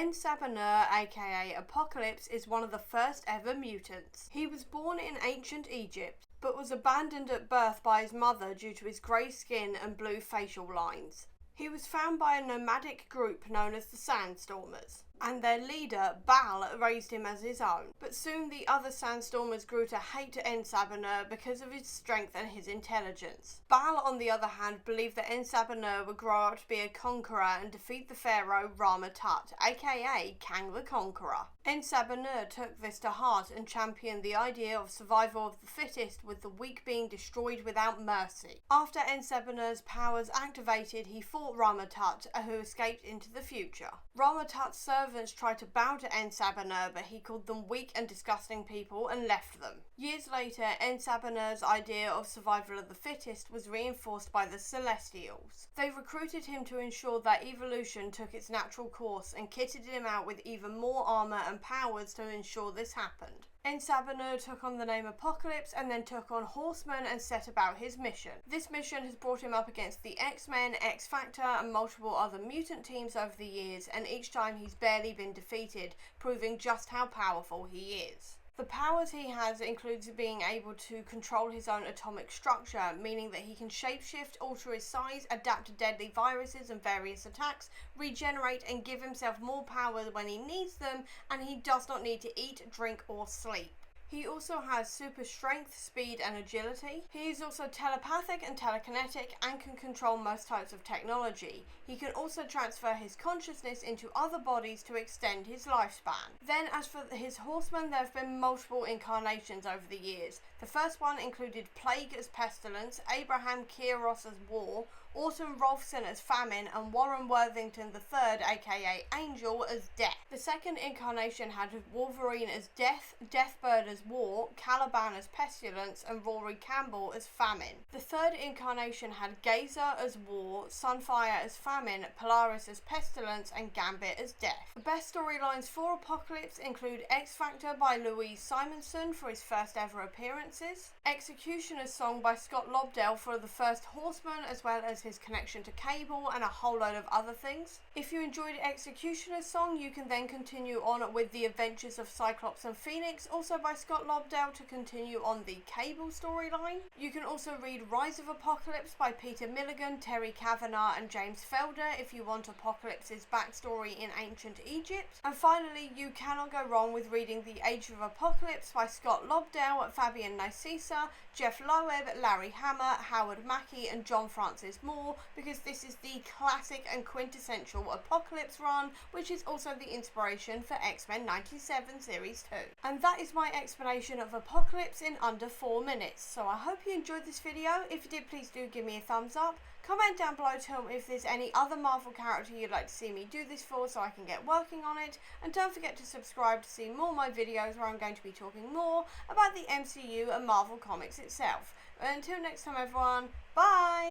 N'Sabur, aka Apocalypse, is one of the first ever mutants. He was born in ancient Egypt, but was abandoned at birth by his mother due to his grey skin and blue facial lines. He was found by a nomadic group known as the Sandstormers, and their leader, Baal, raised him as his own. But soon the other Sandstormers grew to hate N'Sabur because of his strength and his intelligence. Baal, on the other hand, believed that N'Sabur would grow up to be a conqueror and defeat the pharaoh Rama-Tut, aka Kang the Conqueror. N'Sabur took this to heart and championed the idea of survival of the fittest, with the weak being destroyed without mercy. After N'Sabur's powers activated, he fought Rama-Tut, who escaped into the future. Rama-Tut's servants tried to bow to N'Sabur, but he called them weak and disgusting people and left them. Years later, N'Sabur's idea of survival of the fittest was reinforced by the Celestials. They recruited him to ensure that evolution took its natural course and kitted him out with even more armor and powers to ensure this happened. N'Sabur took on the name Apocalypse and then took on Horseman and set about his mission. This mission has brought him up against the X-Men, X-Factor and multiple other mutant teams over the years, and each time he's barely been defeated, proving just how powerful he is. The powers he has includes being able to control his own atomic structure, meaning that he can shapeshift, alter his size, adapt to deadly viruses and various attacks, regenerate and give himself more power when he needs them, and he does not need to eat, drink or sleep. He also has super strength, speed and agility. He is also telepathic and telekinetic and can control most types of technology. He can also transfer his consciousness into other bodies to extend his lifespan. Then as for his horsemen, there have been multiple incarnations over the years. The first one included Plague as Pestilence, Abraham Kieros as War, Autumn Rolfson as Famine, and Warren Worthington III, aka Angel, as Death. The second incarnation had Wolverine as Death, Deathbird as War, Caliban as Pestilence, and Rory Campbell as Famine. The third incarnation had Gazer as War, Sunfire as Famine, Polaris as Pestilence, and Gambit as Death. The best storylines for Apocalypse include X-Factor by Louise Simonson for his first ever appearances, Executioner's Song by Scott Lobdell for the first Horseman, as well as his connection to Cable and a whole load of other things. If you enjoyed Executioner's Song, you can then continue on with The Adventures of Cyclops and Phoenix, also by Scott Lobdell, to continue on the Cable storyline. You can also read Rise of Apocalypse by Peter Milligan, Terry Kavanagh and James Felder if you want Apocalypse's backstory in ancient Egypt. And finally, you cannot go wrong with reading The Age of Apocalypse by Scott Lobdell, Fabian Nicieza, Jeff Loeb, Larry Hama, Howard Mackie and John Francis Moore, because this is the classic and quintessential Apocalypse run, which is also the inspiration for X-Men 97 Series 2. And that is my explanation of Apocalypse in under 4 minutes. So I hope you enjoyed this video. If you did, please do give me a thumbs up. Comment down below to tell me if there's any other Marvel character you'd like to see me do this for, so I can get working on it. And don't forget to subscribe to see more of my videos where I'm going to be talking more about the MCU and Marvel Comics itself. Until next time everyone, bye!